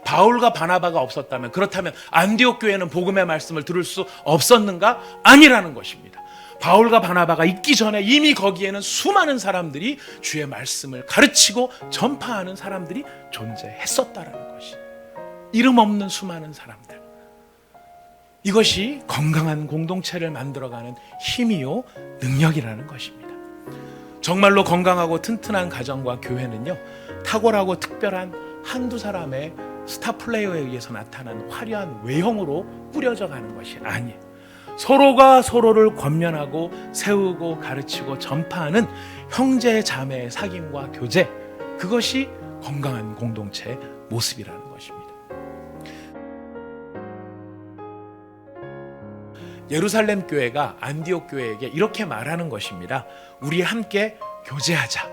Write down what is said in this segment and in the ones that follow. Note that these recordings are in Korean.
바울과 바나바가 없었다면, 그렇다면 안디옥 교회는 복음의 말씀을 들을 수 없었는가? 아니라는 것입니다. 바울과 바나바가 있기 전에 이미 거기에는 수많은 사람들이 주의 말씀을 가르치고 전파하는 사람들이 존재했었다라는 것이, 이름 없는 수많은 사람들. 이것이 건강한 공동체를 만들어가는 힘이요 능력이라는 것입니다. 정말로 건강하고 튼튼한 가정과 교회는요, 탁월하고 특별한 한두 사람의 스타 플레이어에 의해서 나타난 화려한 외형으로 꾸려져 가는 것이 아니에요. 서로가 서로를 권면하고 세우고 가르치고 전파하는 형제 자매의 사귐과 교제, 그것이 건강한 공동체의 모습이라는 것입니다. 예루살렘 교회가 안디옥 교회에게 이렇게 말하는 것입니다. 우리 함께 교제하자,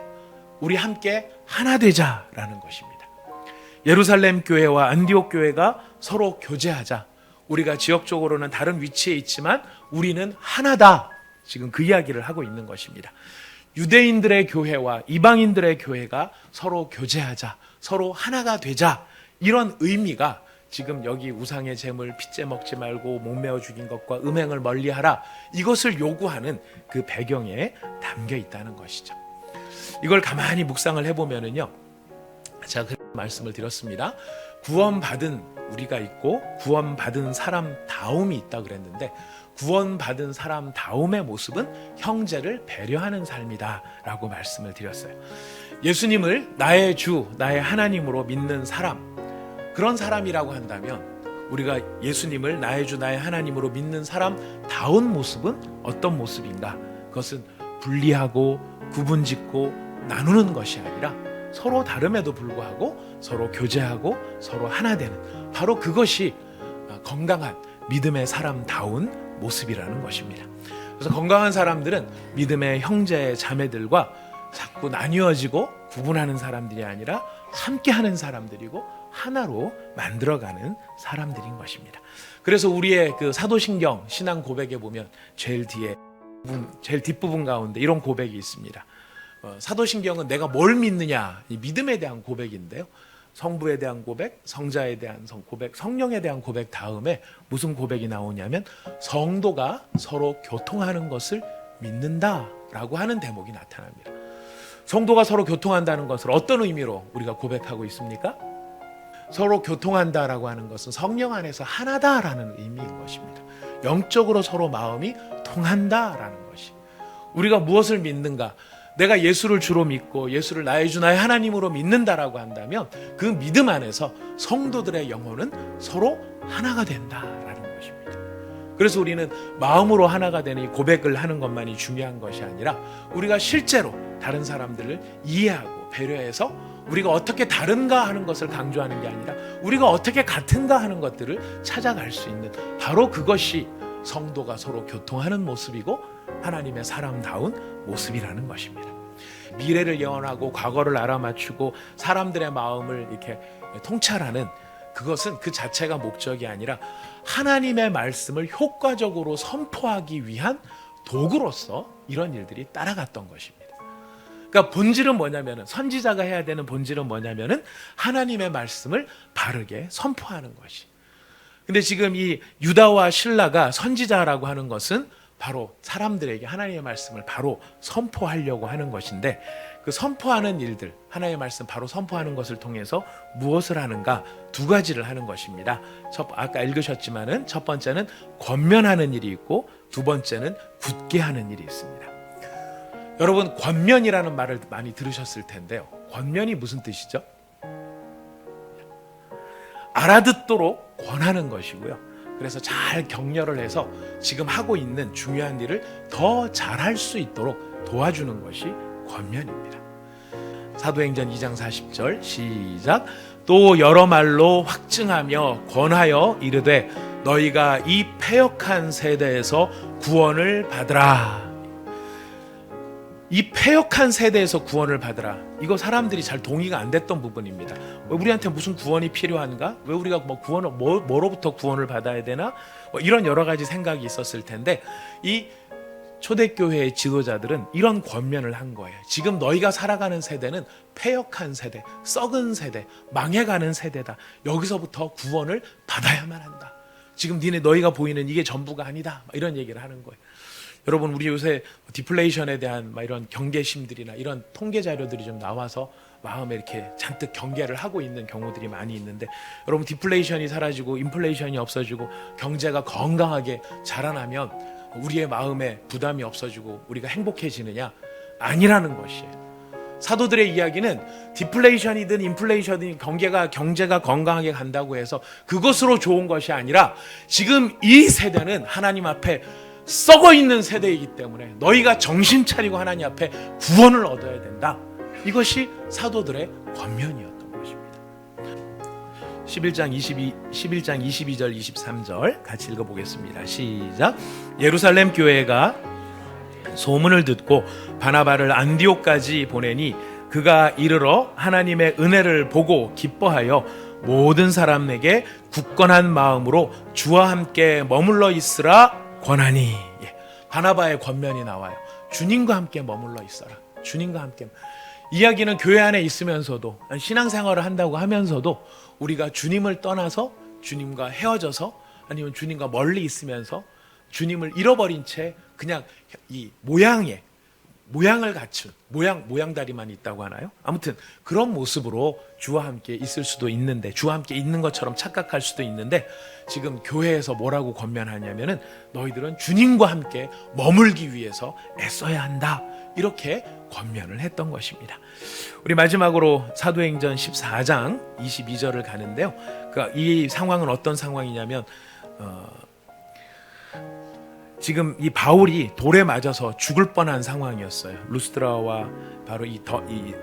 우리 함께 하나 되자라는 것입니다. 예루살렘 교회와 안디옥 교회가 서로 교제하자, 우리가 지역적으로는 다른 위치에 있지만 우리는 하나다, 지금 그 이야기를 하고 있는 것입니다. 유대인들의 교회와 이방인들의 교회가 서로 교제하자, 서로 하나가 되자, 이런 의미가 지금 여기 우상의 제물, 핏째 먹지 말고 목매어 죽인 것과 음행을 멀리하라, 이것을 요구하는 그 배경에 담겨 있다는 것이죠. 이걸 가만히 묵상을 해보면은요, 제가 그 말씀을 드렸습니다. 구원받은 우리가 있고 구원받은 사람다움이 있다 그랬는데, 구원받은 사람다움의 모습은 형제를 배려하는 삶이다 라고 말씀을 드렸어요. 예수님을 나의 주, 나의 하나님으로 믿는 사람, 그런 사람이라고 한다면 우리가 예수님을 나의 주, 나의 하나님으로 믿는 사람다운 모습은 어떤 모습인가? 그것은 분리하고 구분짓고 나누는 것이 아니라 서로 다름에도 불구하고 서로 교제하고 서로 하나 되는, 바로 그것이 건강한 믿음의 사람다운 모습이라는 것입니다. 그래서 건강한 사람들은 믿음의 형제 자매들과 자꾸 나뉘어지고 구분하는 사람들이 아니라 함께하는 사람들이고 하나로 만들어가는 사람들인 것입니다. 그래서 우리의 그 사도신경 신앙 고백에 보면 제일 뒷부분 가운데 이런 고백이 있습니다. 사도신경은 내가 뭘 믿느냐, 이 믿음에 대한 고백인데요, 성부에 대한 고백, 성자에 대한 고백, 성령에 대한 고백 다음에 무슨 고백이 나오냐면 성도가 서로 교통하는 것을 믿는다라고 하는 대목이 나타납니다. 성도가 서로 교통한다는 것을 어떤 의미로 우리가 고백하고 있습니까? 서로 교통한다라고 하는 것은 성령 안에서 하나다라는 의미인 것입니다. 영적으로 서로 마음이 통한다라는 것이, 우리가 무엇을 믿는가, 내가 예수를 주로 믿고 예수를 나의 주 나의 하나님으로 믿는다라고 한다면 그 믿음 안에서 성도들의 영혼은 서로 하나가 된다라는 것입니다. 그래서 우리는 마음으로 하나가 되는 이 고백을 하는 것만이 중요한 것이 아니라 우리가 실제로 다른 사람들을 이해하고 배려해서 우리가 어떻게 다른가 하는 것을 강조하는 게 아니라 우리가 어떻게 같은가 하는 것들을 찾아갈 수 있는, 바로 그것이 성도가 서로 교통하는 모습이고 하나님의 사람다운 모습이라는 것입니다. 미래를 예언하고 과거를 알아맞추고 사람들의 마음을 이렇게 통찰하는 그것은 그 자체가 목적이 아니라 하나님의 말씀을 효과적으로 선포하기 위한 도구로서 이런 일들이 따라갔던 것입니다. 그러니까 본질은 뭐냐면은, 선지자가 해야 되는 본질은 뭐냐면은 하나님의 말씀을 바르게 선포하는 것이. 근데 지금 이 유다와 실라가 선지자라고 하는 것은 바로 사람들에게 하나님의 말씀을 바로 선포하려고 하는 것인데, 그 선포하는 일들, 하나님의 말씀 바로 선포하는 것을 통해서 무엇을 하는가? 두 가지를 하는 것입니다. 아까 읽으셨지만은 첫 번째는 권면하는 일이 있고 두 번째는 굳게 하는 일이 있습니다. 여러분, 권면이라는 말을 많이 들으셨을 텐데요, 권면이 무슨 뜻이죠? 알아듣도록 권하는 것이고요, 그래서 잘 격려를 해서 지금 하고 있는 중요한 일을 더 잘할 수 있도록 도와주는 것이 권면입니다. 사도행전 2장 40절 시작. 또 여러 말로 확증하며 권하여 이르되 너희가 이 패역한 세대에서 구원을 받으라. 이 패역한 세대에서 구원을 받으라, 이거 사람들이 잘 동의가 안 됐던 부분입니다. 왜 우리한테 무슨 구원이 필요한가? 왜 우리가 뭐로부터 구원을 받아야 되나? 이런 여러 가지 생각이 있었을 텐데, 이 초대교회의 지도자들은 이런 권면을 한 거예요. 지금 너희가 살아가는 세대는 패역한 세대, 썩은 세대, 망해가는 세대다. 여기서부터 구원을 받아야만 한다. 지금 너희가 보이는 이게 전부가 아니다. 이런 얘기를 하는 거예요. 여러분, 우리 요새 디플레이션에 대한 이런 경계심들이나 이런 통계 자료들이 좀 나와서 마음에 이렇게 잔뜩 경계를 하고 있는 경우들이 많이 있는데, 여러분, 디플레이션이 사라지고 인플레이션이 없어지고 경제가 건강하게 자라나면 우리의 마음에 부담이 없어지고 우리가 행복해지느냐? 아니라는 것이에요. 사도들의 이야기는 디플레이션이든 인플레이션이든 경제가 건강하게 간다고 해서 그것으로 좋은 것이 아니라, 지금 이 세대는 하나님 앞에 썩어 있는 세대이기 때문에 너희가 정신 차리고 하나님 앞에 구원을 얻어야 된다. 이것이 사도들의 권면이었던 것입니다. 11장 22절 23절 같이 읽어보겠습니다. 시작. 예루살렘 교회가 소문을 듣고 바나바를 안디옥까지 보내니 그가 이르러 하나님의 은혜를 보고 기뻐하여 모든 사람에게 굳건한 마음으로 주와 함께 머물러 있으라 권하니. 바나바의 권면이 나와요. 주님과 함께 머물러 있어라. 주님과 함께. 이야기는 교회 안에 있으면서도, 신앙생활을 한다고 하면서도 우리가 주님을 떠나서 주님과 헤어져서, 아니면 주님과 멀리 있으면서 주님을 잃어버린 채 그냥 이 모양을 갖춘 모양다리만 있다고 하나요? 아무튼 그런 모습으로 주와 함께 있을 수도 있는데, 주와 함께 있는 것처럼 착각할 수도 있는데, 지금 교회에서 뭐라고 권면하냐면은 너희들은 주님과 함께 머물기 위해서 애써야 한다. 이렇게 권면을 했던 것입니다. 우리 마지막으로 사도행전 14장 22절을 가는데요. 이 상황은 어떤 상황이냐면, 지금 이 바울이 돌에 맞아서 죽을 뻔한 상황이었어요. 루스드라와 바로 이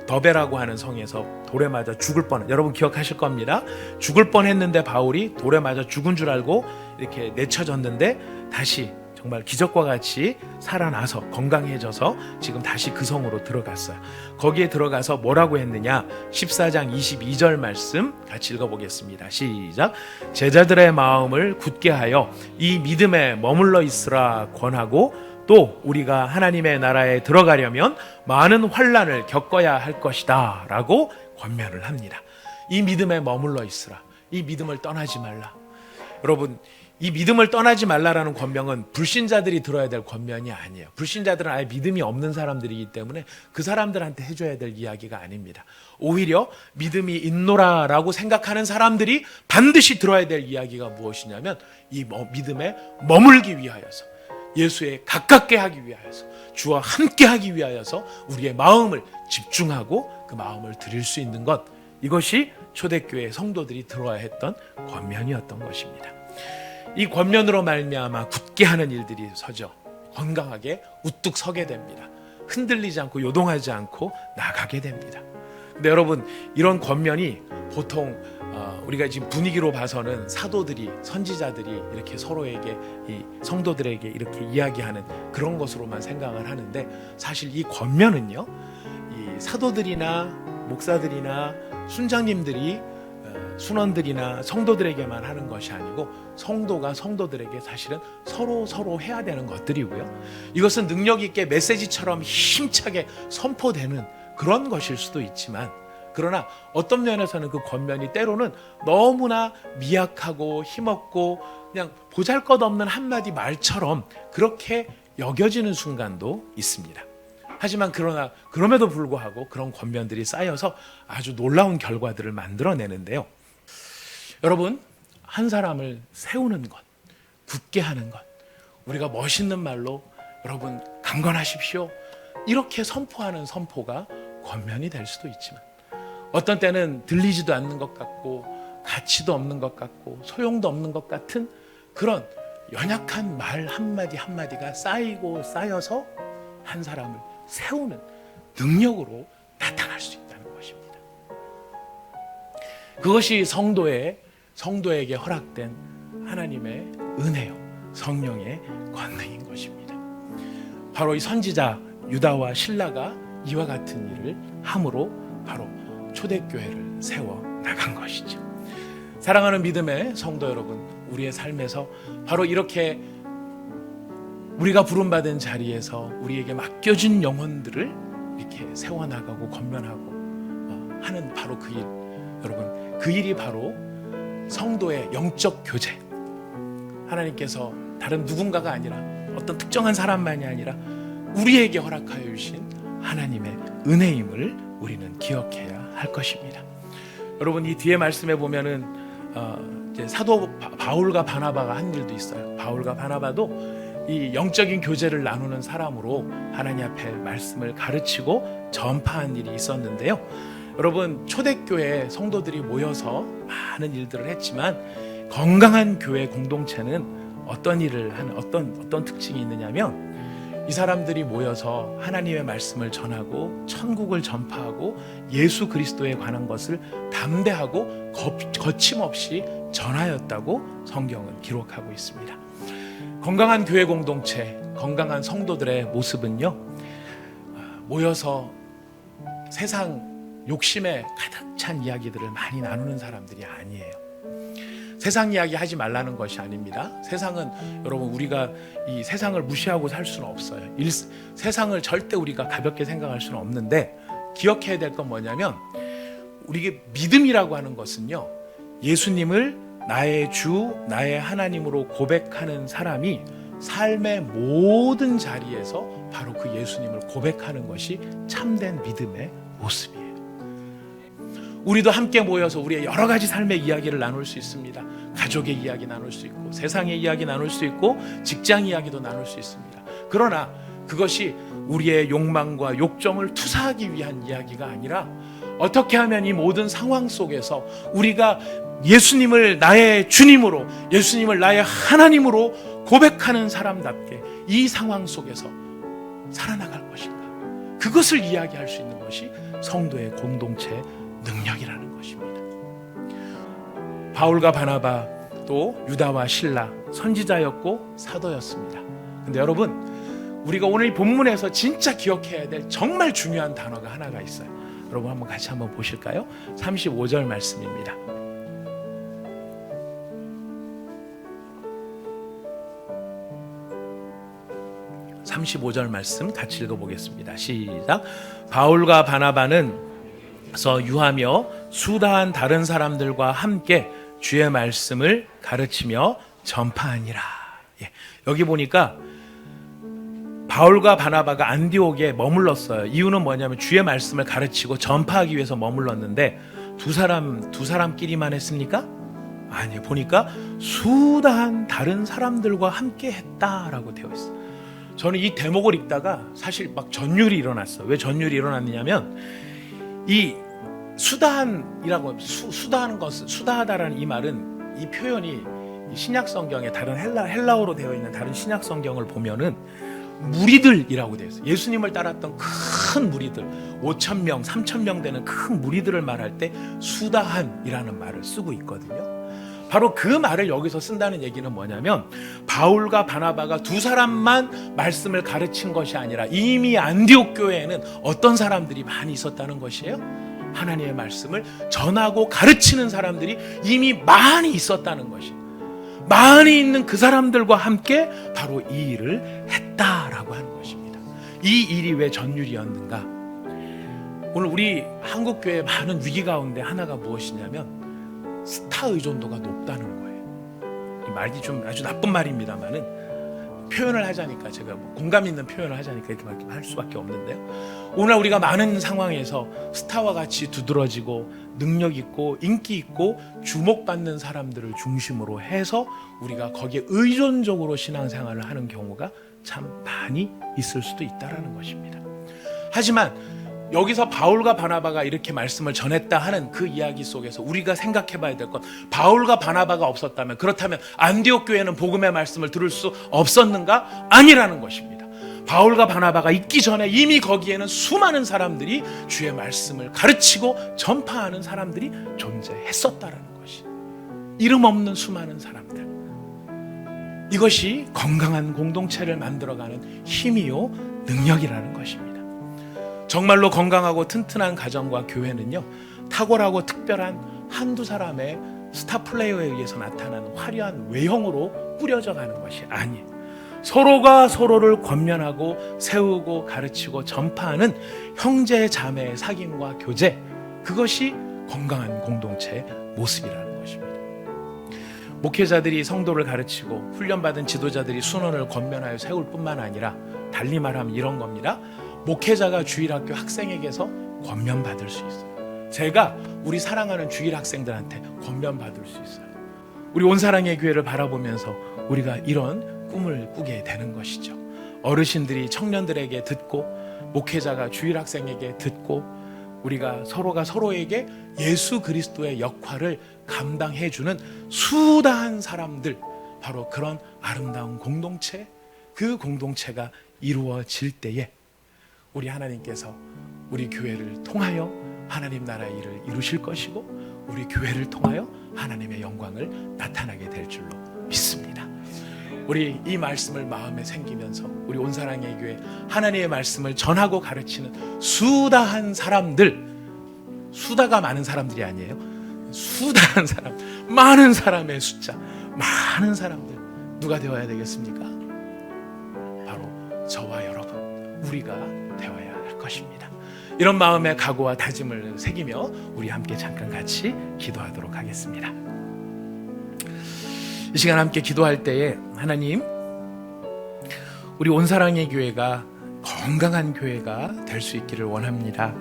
더베라고 하는 성에서 돌에 맞아 죽을 뻔한, 여러분 기억하실 겁니다. 죽을 뻔했는데 바울이 돌에 맞아 죽은 줄 알고 이렇게 내쳐졌는데 다시 정말 기적과 같이 살아나서 건강해져서 지금 다시 그 성으로 들어갔어요. 거기에 들어가서 뭐라고 했느냐? 14장 22절 말씀 같이 읽어보겠습니다. 시작. 제자들의 마음을 굳게 하여 이 믿음에 머물러 있으라 권하고, 또 우리가 하나님의 나라에 들어가려면 많은 환난을 겪어야 할 것이다 라고 권면을 합니다. 이 믿음에 머물러 있으라. 이 믿음을 떠나지 말라. 여러분, 이 믿음을 떠나지 말라라는 권명은 불신자들이 들어야 될 권면이 아니에요. 불신자들은 아예 믿음이 없는 사람들이기 때문에 그 사람들한테 해줘야 될 이야기가 아닙니다. 오히려 믿음이 있노라라고 생각하는 사람들이 반드시 들어야 될 이야기가 무엇이냐면, 이 믿음에 머물기 위하여서, 예수에 가깝게 하기 위하여서, 주와 함께 하기 위하여서 우리의 마음을 집중하고 그 마음을 드릴 수 있는 것, 이것이 초대교회 성도들이 들어야 했던 권면이었던 것입니다. 이 권면으로 말미암아 굳게 하는 일들이 서죠. 건강하게 우뚝 서게 됩니다. 흔들리지 않고 요동하지 않고 나가게 됩니다. 근데 여러분, 이런 권면이 보통 우리가 지금 분위기로 봐서는 사도들이, 선지자들이 이렇게 서로에게, 이 성도들에게 이렇게 이야기하는 그런 것으로만 생각을 하는데, 사실 이 권면은요, 이 사도들이나 목사들이나 순장님들이, 순원들이나 성도들에게만 하는 것이 아니고 성도가 성도들에게 사실은 서로 해야 되는 것들이고요. 이것은 능력 있게 메시지처럼 힘차게 선포되는 그런 것일 수도 있지만, 그러나 어떤 면에서는 그 권면이 때로는 너무나 미약하고 힘없고 그냥 보잘것없는 한마디 말처럼 그렇게 여겨지는 순간도 있습니다. 하지만 그럼에도 불구하고 그런 권면들이 쌓여서 아주 놀라운 결과들을 만들어내는데요. 여러분, 한 사람을 세우는 것, 굳게 하는 것, 우리가 멋있는 말로 여러분 강건하십시오, 이렇게 선포하는 선포가 권면이 될 수도 있지만, 어떤 때는 들리지도 않는 것 같고 가치도 없는 것 같고 소용도 없는 것 같은 그런 연약한 말 한마디 한마디가 쌓여서 한 사람을 세우는 능력으로 나타날 수 있다는 것입니다. 그것이 성도에게 허락된 하나님의 은혜요, 성령의 권능인 것입니다. 바로 이 선지자 유다와 실라가 이와 같은 일을 함으로 바로 초대교회를 세워 나간 것이죠. 사랑하는 믿음의 성도 여러분, 우리의 삶에서 바로 이렇게 우리가 부름받은 자리에서 우리에게 맡겨진 영혼들을 이렇게 세워나가고 건면하고 하는 바로 그 일. 여러분, 그 일이 바로 성도의 영적 교제. 하나님께서 다른 누군가가 아니라 어떤 특정한 사람만이 아니라 우리에게 허락하여 주신 하나님의 은혜임을 우리는 기억해야 할 것입니다. 여러분, 이 뒤에 말씀에 보면은 이제 사도 바울과 바나바가 한 일도 있어요. 바울과 바나바도 이 영적인 교제를 나누는 사람으로 하나님 앞에 말씀을 가르치고 전파한 일이 있었는데요. 여러분, 초대교회 성도들이 모여서 많은 일들을 했지만 건강한 교회 공동체는 어떤 일을 하는 어떤 특징이 있느냐면 이 사람들이 모여서 하나님의 말씀을 전하고 천국을 전파하고 예수 그리스도에 관한 것을 담대하고 거침없이 전하였다고 성경은 기록하고 있습니다. 건강한 교회 공동체, 건강한 성도들의 모습은요, 모여서 세상 욕심에 가득 찬 이야기들을 많이 나누는 사람들이 아니에요. 세상 이야기 하지 말라는 것이 아닙니다. 세상은, 여러분, 우리가 이 세상을 무시하고 살 수는 없어요. 세상을 절대 우리가 가볍게 생각할 수는 없는데, 기억해야 될 건 뭐냐면, 우리가 믿음이라고 하는 것은요, 예수님을 나의 주, 나의 하나님으로 고백하는 사람이 삶의 모든 자리에서 바로 그 예수님을 고백하는 것이 참된 믿음의 모습이에요. 우리도 함께 모여서 우리의 여러 가지 삶의 이야기를 나눌 수 있습니다. 가족의 이야기 나눌 수 있고, 세상의 이야기 나눌 수 있고, 직장 이야기도 나눌 수 있습니다. 그러나 그것이 우리의 욕망과 욕정을 투사하기 위한 이야기가 아니라, 어떻게 하면 이 모든 상황 속에서 우리가 예수님을 나의 주님으로, 예수님을 나의 하나님으로 고백하는 사람답게 이 상황 속에서 살아나갈 것인가, 그것을 이야기할 수 있는 것이 성도의 공동체 능력이라는 것입니다. 바울과 바나바, 또 유다와 실라, 선지자였고 사도였습니다. 근데 여러분, 우리가 오늘 본문에서 진짜 기억해야 될 정말 중요한 단어가 하나가 있어요. 여러분, 한번 같이 한번 보실까요? 35절 말씀입니다. (35절) 말씀 같이 읽어보겠습니다. 시작. 바울과 바나바는 유하며 수다한 다른 사람들과 함께 주의 말씀을 가르치며 전파하니라. 여기 보니까 바울과 바나바가 안디옥에 머물렀어요. 이유는 뭐냐면 주의 말씀을 가르치고 전파하기 위해서 머물렀는데 두 사람끼리만 했습니까? 아니요. 보니까 수다한 다른 사람들과 함께 했다라고 되어 있어요. 저는 이 대목을 읽다가 사실 막 전율이 일어났어요. 왜 전율이 일어났느냐면, 이 수다한이라고, 수다하는 것은, 수다하다라는 이 말은, 이 표현이 신약 성경에 다른 헬라어로 되어 있는 다른 신약 성경을 보면은 무리들이라고 되어 있어요. 예수님을 따랐던 큰 무리들, 5,000명, 3,000명 되는 큰 무리들을 말할 때 수다한이라는 말을 쓰고 있거든요. 바로 그 말을 여기서 쓴다는 얘기는 뭐냐면, 바울과 바나바가 두 사람만 말씀을 가르친 것이 아니라 이미 안디옥 교회에는 어떤 사람들이 많이 있었다는 것이에요. 하나님의 말씀을 전하고 가르치는 사람들이 이미 많이 있었다는 것이, 많이 있는 그 사람들과 함께 바로 이 일을 했다라고 하는 것입니다. 이 일이 왜 전율이었는가? 오늘 우리 한국교회의 많은 위기 가운데 하나가 무엇이냐면 스타 의존도가 높다는 거예요. 이 말이 좀 아주 나쁜 말입니다만은, 표현을 하자니까, 제가 공감 있는 표현을 하자니까 이렇게 할 수밖에 없는데요. 오늘 우리가 많은 상황에서 스타와 같이 두드러지고 능력 있고 인기 있고 주목받는 사람들을 중심으로 해서 우리가 거기에 의존적으로 신앙생활을 하는 경우가 참 많이 있을 수도 있다라는 것입니다. 하지만 여기서 바울과 바나바가 이렇게 말씀을 전했다 하는 그 이야기 속에서 우리가 생각해 봐야 될 건, 바울과 바나바가 없었다면, 그렇다면 안디옥 교회는 복음의 말씀을 들을 수 없었는가? 아니라는 것입니다. 바울과 바나바가 있기 전에 이미 거기에는 수많은 사람들이 주의 말씀을 가르치고 전파하는 사람들이 존재했었다라는 것이, 이름 없는 수많은 사람들. 이것이 건강한 공동체를 만들어가는 힘이요 능력이라는 것입니다. 정말로 건강하고 튼튼한 가정과 교회는요, 탁월하고 특별한 한두 사람의 스타 플레이어에 의해서 나타나는 화려한 외형으로 꾸려져 가는 것이 아니에요. 서로가 서로를 권면하고 세우고 가르치고 전파하는 형제 자매의 사귐과 교제, 그것이 건강한 공동체의 모습이라는 것입니다. 목회자들이 성도를 가르치고 훈련받은 지도자들이 순원을 권면하여 세울 뿐만 아니라 달리 말하면 이런 겁니다. 목회자가 주일학교 학생에게서 권면받을 수 있어요. 제가 우리 사랑하는 주일 학생들한테 권면받을 수 있어요. 우리 온사랑의 교회를 바라보면서 우리가 이런 꿈을 꾸게 되는 것이죠. 어르신들이 청년들에게 듣고 목회자가 주일 학생에게 듣고 우리가 서로가 서로에게 예수 그리스도의 역할을 감당해주는 수다한 사람들, 바로 그런 아름다운 공동체, 그 공동체가 이루어질 때에 우리 하나님께서 우리 교회를 통하여 하나님 나라의 일을 이루실 것이고 우리 교회를 통하여 하나님의 영광을 나타나게 될 줄로 믿습니다. 우리 이 말씀을 마음에 생기면서 우리 온사랑의 교회 하나님의 말씀을 전하고 가르치는 수다한 사람들, 수다가 많은 사람들이 아니에요. 수다한 사람, 많은 사람의 숫자, 많은 사람들, 누가 되어야 되겠습니까? 바로 저와 여러분, 우리가 되어야 할 것입니다. 이런 마음의 각오와 다짐을 새기며 우리 함께 잠깐 같이 기도하도록 하겠습니다. 이 시간 함께 기도할 때에 하나님, 우리 온사랑의 교회가 건강한 교회가 될 수 있기를 원합니다.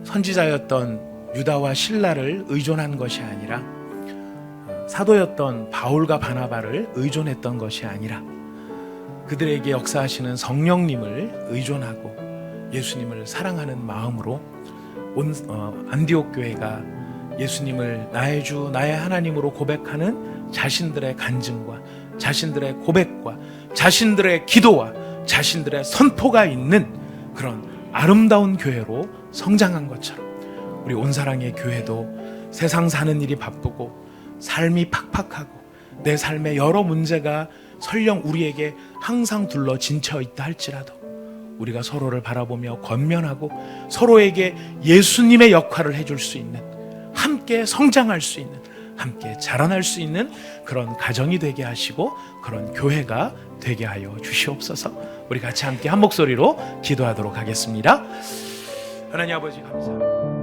선지자였던 유다와 실라를 의존한 것이 아니라 사도였던 바울과 바나바를 의존했던 것이 아니라 그들에게 역사하시는 성령님을 의존하고 예수님을 사랑하는 마음으로 안디옥 교회가 예수님을 나의 주 나의 하나님으로 고백하는 자신들의 간증과 자신들의 고백과 자신들의 기도와 자신들의 선포가 있는 그런 아름다운 교회로 성장한 것처럼 우리 온사랑의 교회도 세상 사는 일이 바쁘고 삶이 팍팍하고 내 삶에 여러 문제가 설령 우리에게 항상 둘러 진쳐 있다 할지라도 우리가 서로를 바라보며 권면하고 서로에게 예수님의 역할을 해줄 수 있는, 함께 성장할 수 있는, 함께 자라날 수 있는 그런 가정이 되게 하시고 그런 교회가 되게 하여 주시옵소서. 우리 같이 함께 한 목소리로 기도하도록 하겠습니다. 하나님 아버지 감사합니다.